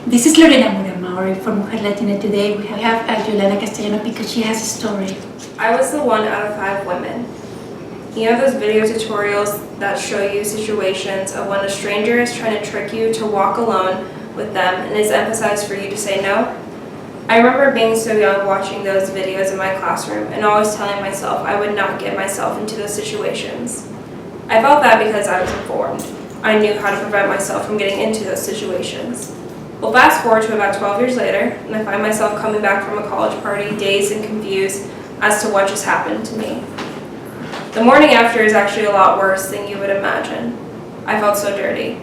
This is Mora-Mowry from Latina Today. We have Juliana Castellano because she has a story. I was the 1 out of 5 women. You know those video tutorials that show you situations of when a stranger is trying to trick you to walk alone with them and is emphasized for you to say no? I remember being so young watching those videos in my classroom and always telling myself I would not get myself into those situations. I felt that because I was informed. I knew how to prevent myself from getting into those situations. Well, fast forward to about 12 years later, and I find myself coming back from a college party dazed and confused as to what just happened to me. The morning after is actually a lot worse than you would imagine. I felt so dirty.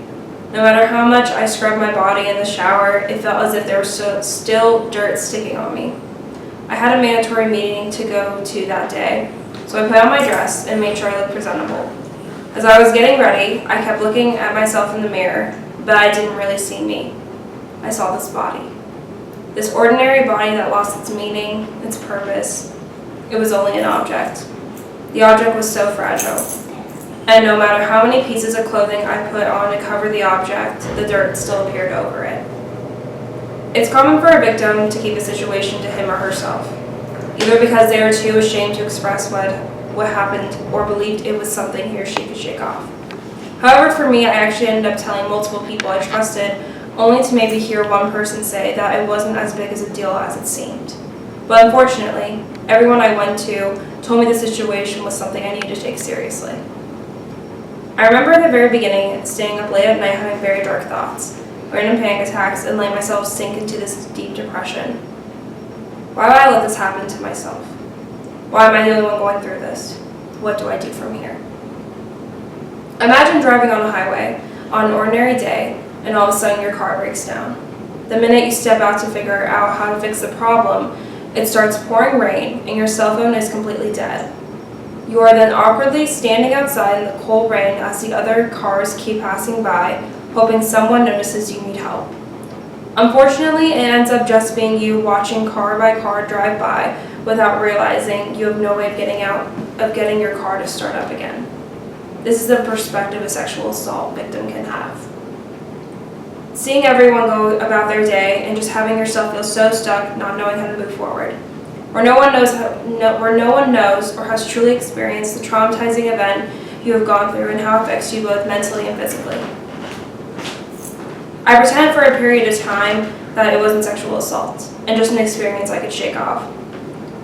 No matter how much I scrubbed my body in the shower, it felt as if there was still dirt sticking on me. I had a mandatory meeting to go to that day, so I put on my dress and made sure I looked presentable. As I was getting ready, I kept looking at myself in the mirror, but I didn't really see me. I saw this body. This ordinary body that lost its meaning, its purpose. It was only an object. The object was so fragile. And no matter how many pieces of clothing I put on to cover the object, the dirt still appeared over it. It's common for a victim to keep a situation to him or herself, either because they are too ashamed to express what happened or believed it was something he or she could shake off. However, for me, I actually ended up telling multiple people I trusted, only to maybe hear one person say that it wasn't as big as a deal as it seemed. But unfortunately, everyone I went to told me the situation was something I needed to take seriously. I remember at the very beginning staying up late at night having very dark thoughts, random panic attacks, and letting myself sink into this deep depression. Why would I let this happen to myself? Why am I the only one going through this? What do I do from here? Imagine driving on a highway on an ordinary day, and all of a sudden your car breaks down. The minute you step out to figure out how to fix the problem, it starts pouring rain and your cell phone is completely dead. You are then awkwardly standing outside in the cold rain as the other cars keep passing by, hoping someone notices you need help. Unfortunately, it ends up just being you watching car by car drive by without realizing you have no way of getting your car to start up again. This is the perspective a sexual assault victim can have. Seeing everyone go about their day and just having yourself feel so stuck, not knowing how to move forward. Where no one knows or has truly experienced the traumatizing event you have gone through and how it affects you both mentally and physically. I pretended for a period of time that it wasn't sexual assault and just an experience I could shake off.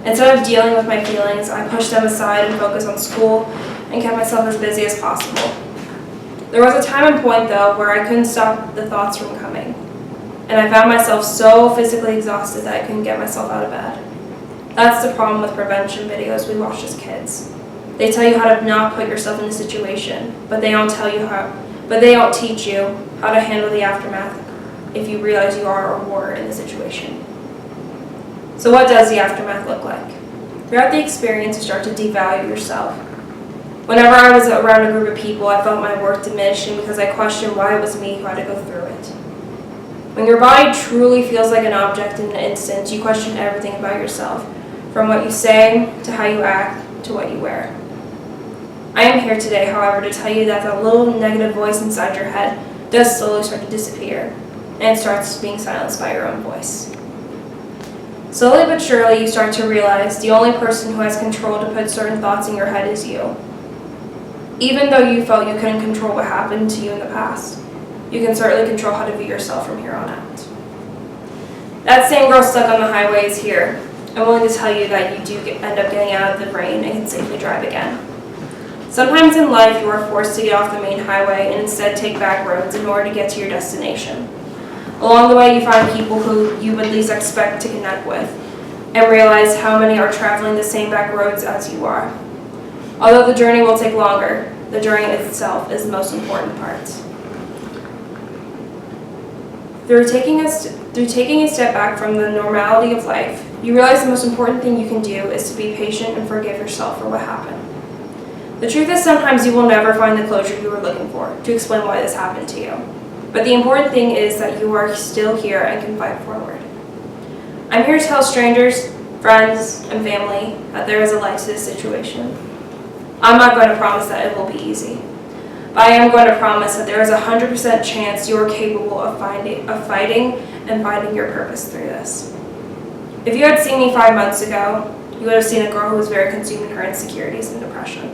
Instead of dealing with my feelings, I pushed them aside and focused on school and kept myself as busy as possible. There was a time and point, though, where I couldn't stop the thoughts from coming, and I found myself so physically exhausted that I couldn't get myself out of bed. That's the problem with prevention videos we watched as kids. They tell you how to not put yourself in a situation, but they don't teach you how to handle the aftermath if you realize you are or were in the situation. So what does the aftermath look like? Throughout the experience, you start to devalue yourself. Whenever I was around a group of people, I felt my worth diminishing because I questioned why it was me who had to go through it. When your body truly feels like an object in an instant, you question everything about yourself, from what you say, to how you act, to what you wear. I am here today, however, to tell you that the little negative voice inside your head does slowly start to disappear, and it starts being silenced by your own voice. Slowly but surely, you start to realize the only person who has control to put certain thoughts in your head is you. Even though you felt you couldn't control what happened to you in the past, you can certainly control how to view yourself from here on out. That same girl stuck on the highway is here. I'm willing to tell you that you do end up getting out of the rain and can safely drive again. Sometimes in life, you are forced to get off the main highway and instead take back roads in order to get to your destination. Along the way, you find people who you would least expect to connect with and realize how many are traveling the same back roads as you are. Although the journey will take longer, the journey itself is the most important part. Through taking a step back from the normality of life, you realize the most important thing you can do is to be patient and forgive yourself for what happened. The truth is sometimes you will never find the closure you were looking for to explain why this happened to you. But the important thing is that you are still here and can fight forward. I'm here to tell strangers, friends, and family that there is a light to this situation. I'm not going to promise that it will be easy, But I am going to promise that there is a 100% chance you are capable of fighting and finding your purpose through this. If you had seen me 5 months ago, you would have seen a girl who was very consumed in her insecurities and depression.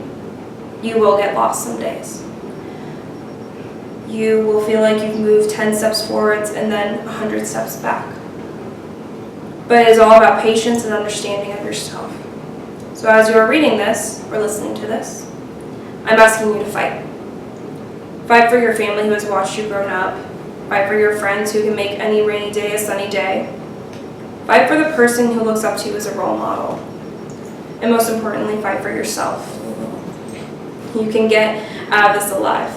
You will get lost some days. You will feel like you've moved 10 steps forwards and then 100 steps back. But it is all about patience and understanding of yourself. So as you are reading this, or listening to this, I'm asking you to fight. Fight for your family who has watched you grow up. Fight for your friends who can make any rainy day a sunny day. Fight for the person who looks up to you as a role model. And most importantly, fight for yourself. You can get out of this alive.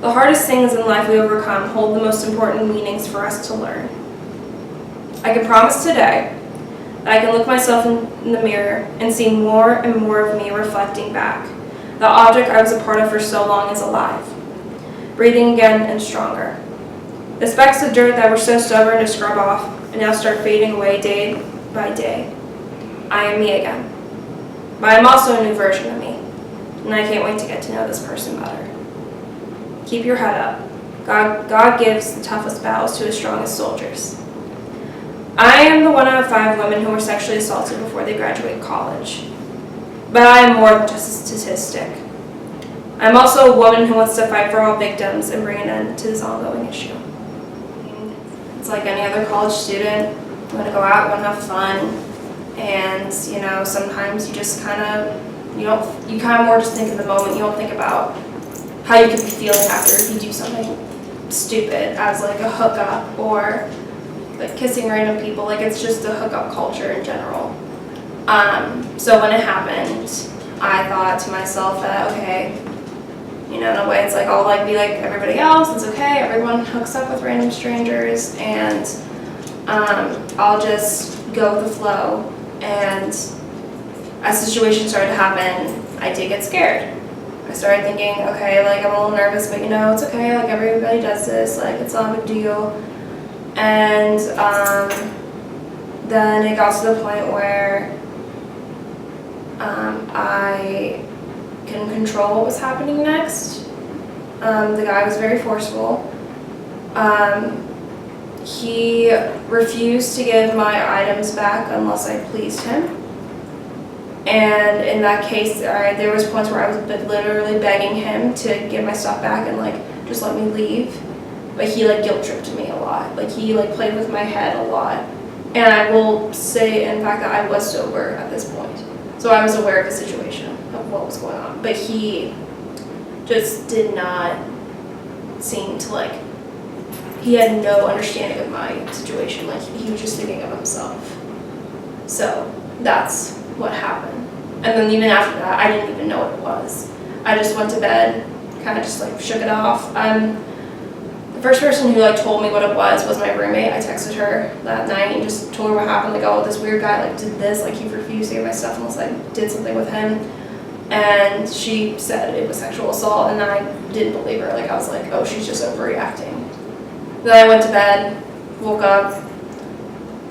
The hardest things in life we overcome hold the most important meanings for us to learn. I can promise today that I can look myself in the mirror and see more and more of me reflecting back. The object I was a part of for so long is alive, breathing again and stronger. The specks of dirt that were so stubborn to scrub off and now start fading away day by day. I am me again. But I'm also a new version of me, and I can't wait to get to know this person better. Keep your head up. God gives the toughest battles to his strongest soldiers. I am the 1 out of 5 women who were sexually assaulted before they graduate college. But I am more than just a statistic. I'm also a woman who wants to fight for all victims and bring an end to this ongoing issue. It's like any other college student. You want to go out, you want to have fun, and sometimes you just you kind of more just think in the moment. You don't think about how you could be feeling after if you do something stupid as like a hookup or like kissing random people. Like it's just a hookup culture in general. So when it happened, I thought to myself that okay, in a way it's like I'll like be like everybody else. It's okay. Everyone hooks up with random strangers, and I'll just go with the flow. And as situations started to happen, I did get scared. I started thinking, okay, like I'm a little nervous, but it's okay. Like everybody does this. Like it's not a big deal. And then it got to the point where I couldn't control what was happening next. The guy was very forceful. He refused to give my items back unless I pleased him. And in that case, there was points where I was literally begging him to give my stuff back and like just let me leave. But he like guilt tripped me a lot. Like he like played with my head a lot. And I will say, in fact, that I was sober at this point. So I was aware of the situation, of what was going on. But he just did not seem to like, he had no understanding of my situation. Like he was just thinking of himself. So that's what happened. And then even after that, I didn't even know what it was. I just went to bed, kind of just like shook it off. The first person who like told me what it was my roommate. I texted her that night and just told her what happened. Like, oh, this weird guy like did this. Like he refused to give my stuff unless I did something with him. And she said it was sexual assault, and I didn't believe her. Like I was like, oh, she's just overreacting. Then I went to bed, woke up,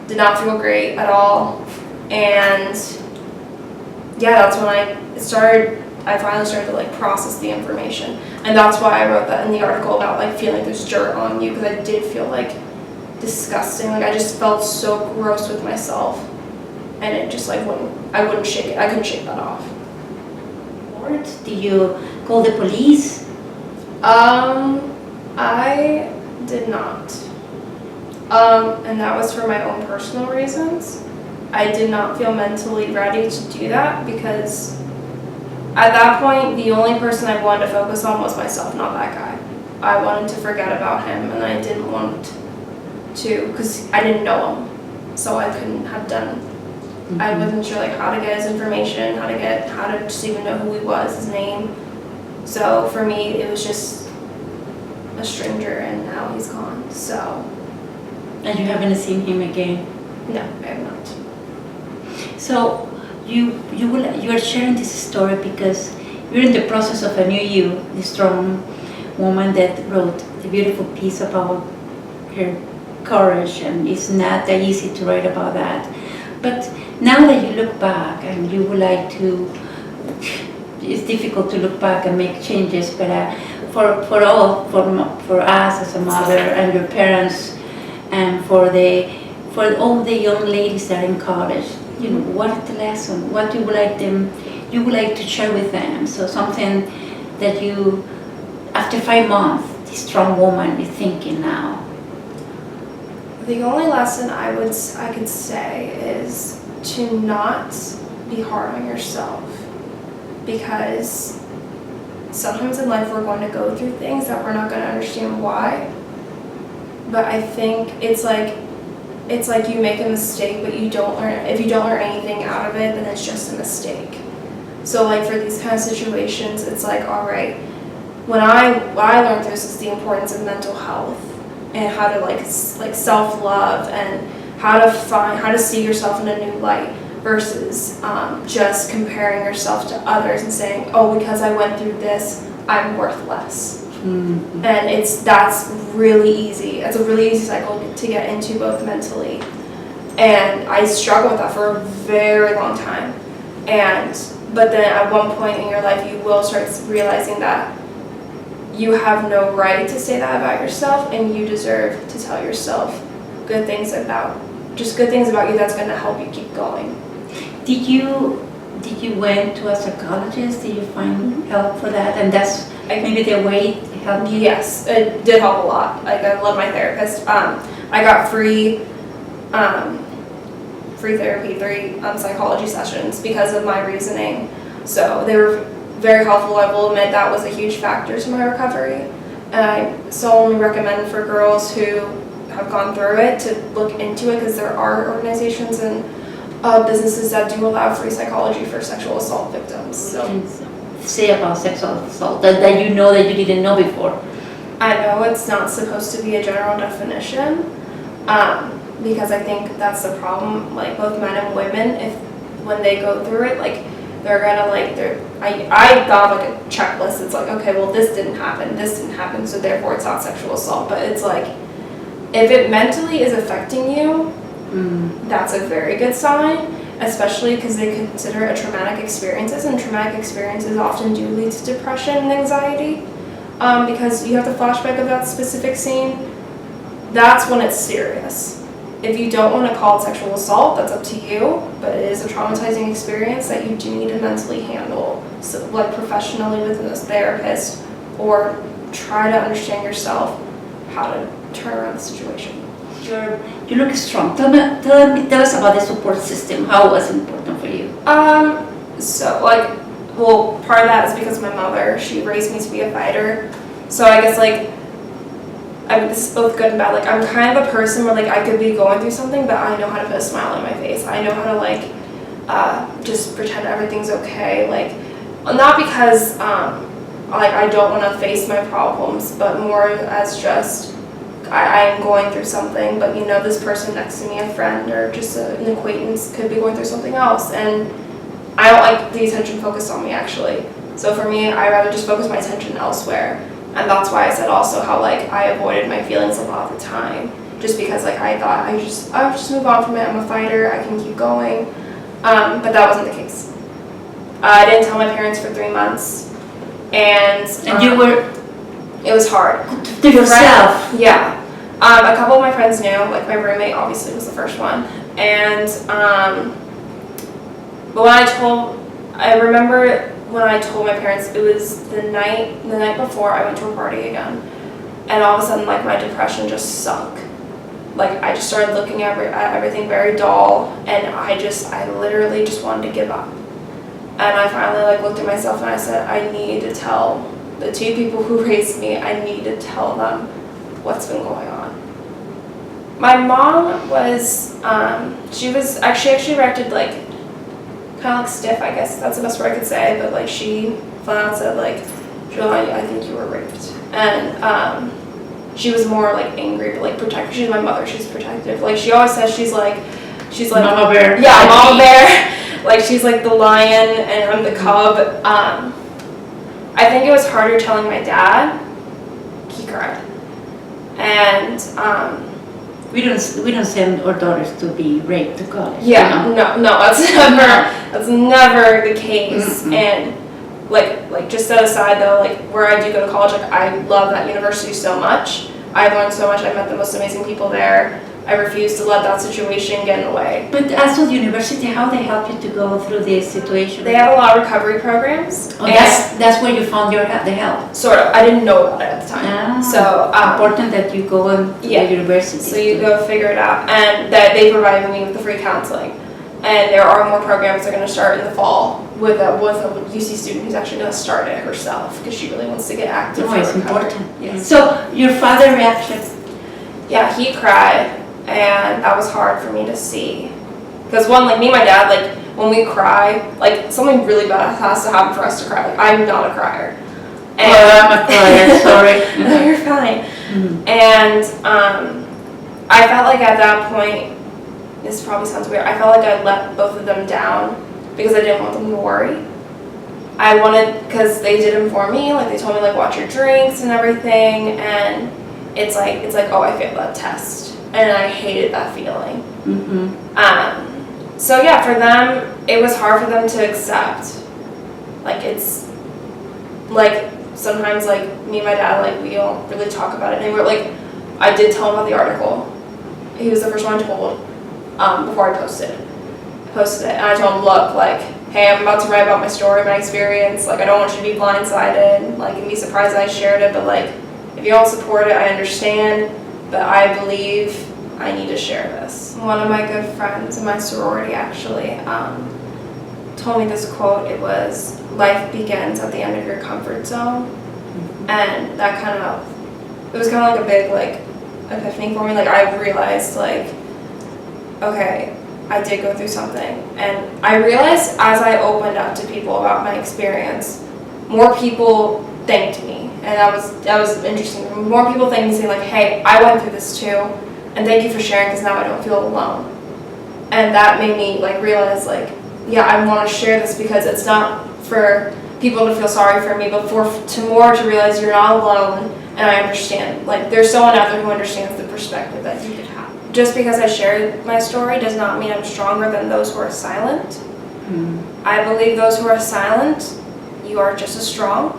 did not feel great at all, and yeah, that's when I finally started to like process the information. And that's why I wrote that in the article about like feeling there's dirt on you, because I did feel like disgusting. Like I just felt so gross with myself, and it just like I couldn't shake that off. Did you call the police? I did not. And that was for my own personal reasons. I did not feel mentally ready to do that because at that point, the only person I wanted to focus on was myself, not that guy. I wanted to forget about him, and I didn't want to because I didn't know him, so I couldn't have done. Mm-hmm. I wasn't sure like how to get his information, how to just even know who he was, his name. So for me, it was just a stranger, and now he's gone. So. And you haven't seen him again? No, I have not. So you are sharing this story because you're in the process of a new you, the strong woman that wrote the beautiful piece about her courage, and it's not that easy to write about that. But now that you look back and you would like to, it's difficult to look back and make changes, but for us as a mother and your parents, and for all the young ladies that are in college, you know, what is the lesson? What you would like to share with them? So something that you, after 5 months, this strong woman is thinking now. The only lesson I could say is to not be hard on yourself, because sometimes in life we're going to go through things that we're not going to understand why. But I think it's like you make a mistake, but if you don't learn anything out of it, then it's just a mistake. So like for these kind of situations, it's like, all right, what I learned through this is the importance of mental health and how to like self-love and how to see yourself in a new light versus just comparing yourself to others and saying, oh, because I went through this, I'm worth less. Mm-hmm. And that's really easy. It's a really easy cycle to get into, both mentally. And I struggled with that for a very long time. But then at one point in your life, you will start realizing that you have no right to say that about yourself, and you deserve to tell yourself good things about you that's going to help you keep going. Did you went to a psychologist? Did you find help for that? And that's maybe the way it helped you? Yes, it did help a lot. Like, I love my therapist. I got free therapy, 3 psychology sessions because of my reasoning. So they were very helpful. I will admit that was a huge factor to my recovery. And I solely recommend for girls who have gone through it to look into it, because there are organizations and businesses that do allow free psychology for sexual assault victims. So say about sexual assault that you know that you didn't know before. I know it's not supposed to be a general definition, because I think that's the problem. Like both men and women, when they go through it, like they're gonna I thought like a checklist. It's like, okay, well this didn't happen, so therefore it's not sexual assault. But it's like, if it mentally is affecting you, that's a very good sign, especially because they consider it traumatic experiences, and traumatic experiences often do lead to depression and anxiety, because you have the flashback of that specific scene. That's when it's serious. If you don't want to call it sexual assault, that's up to you, but it is a traumatizing experience that you do need to mentally handle, so like professionally with a therapist, or try to understand yourself how to turn around the situation. You look strong. Tell us about the support system. How was it important for you? So part of that is because my mother, she raised me to be a fighter. So I guess this is both good and bad. Like, I'm kind of a person where I could be going through something, but I know how to put a smile on my face. I know how to just pretend everything's okay. Not because I don't want to face my problems, but more as just I am going through something, but this person next to me, a friend or just an acquaintance, could be going through something else, and I don't like the attention focused on me, actually. So for me, I rather just focus my attention elsewhere, and that's why I said also how I avoided my feelings a lot of the time, just because I thought I would just move on from it. I'm a fighter, I can keep going, but that wasn't the case. I didn't tell my parents for 3 months, and it was hard. To yourself? Yeah. A couple of my friends knew, my roommate obviously was the first one. And, but I remember when I told my parents, it was the night before I went to a party again. And all of a sudden, my depression just sunk. I just started looking at everything very dull, and I literally just wanted to give up. And I finally looked at myself and I said, I need to tell the 2 people who raised me, I need to tell them what's been going on. My mom was, she actually reacted kind of stiff, I guess. That's the best word I could say. But she flat out said Julia, I think you were raped. And she was more angry, but protective. She's my mother. She's protective. She always says she's like Mama bear. Yeah, Mama bear. She's the lion and I'm the cub. I think it was harder telling my dad. He cried. And we don't send our daughters to be raped to college. Yeah, no, that's never the case. Mm-hmm. And like just set aside though, like where I do go to college, like I love that university so much. I've learned so much. I met the most amazing people there. I refuse to let that situation get in the way. But as with university, how they help you to go through this situation? They have a lot of recovery programs. Oh, that's where you found the help. Sort of. I didn't know about it at the time. So important that you go and the university. So you go figure it out, and that they provided me with the free counseling. And there are more programs that are going to start in the fall with a UC student who's actually going to start it herself because she really wants to get active. Oh, it's important. Yeah. So your father's reaction? Yeah, he cried, and that was hard for me to see. Because one, like me and my dad, like when we cry, like something really bad has to happen for us to cry. Like I'm not a crier. And I'm a crier. Sorry. No, you're fine. Mm-hmm. And I felt like at that point, this probably sounds weird, I felt like I let both of them down because I didn't want them to worry. I wanted, because they did inform me, like they told me like watch your drinks and everything, and it's like oh, I failed that test, and I hated that feeling. Mm-hmm. So yeah, for them it was hard for them to accept. Like it's like sometimes like me and my dad, like we don't really talk about it anymore. Like I did tell him about the article. He was the first one I told. Before I posted it, and I told him, look, like, hey, I'm about to write about my story, my experience, like, I don't want you to be blindsided, like, and be surprised that I shared it, but, like, if you don't support it, I understand, but I believe I need to share this. One of my good friends in my sorority, actually, told me this quote. It was, life begins at the end of your comfort zone, and that kind of, it was kind of like a big, like, epiphany for me. Like, I realized, like, okay, I did go through something, and I realized as I opened up to people about my experience, more people thanked me, and that was interesting. More people thanked me, saying like, hey, I went through this too, and thank you for sharing, because now I don't feel alone. And that made me like realize like, yeah, I want to share this because it's not for people to feel sorry for me, but to realize you're not alone, and I understand. Like there's someone out there who understands the perspective that you could have. Just because I shared my story does not mean I'm stronger than those who are silent. I believe those who are silent, you are just as strong,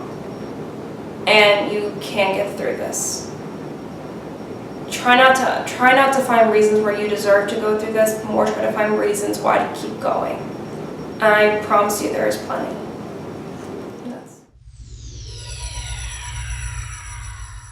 and you can get through this. Try not to find reasons where you deserve to go through this, more try to find reasons why to keep going. And I promise you there is plenty.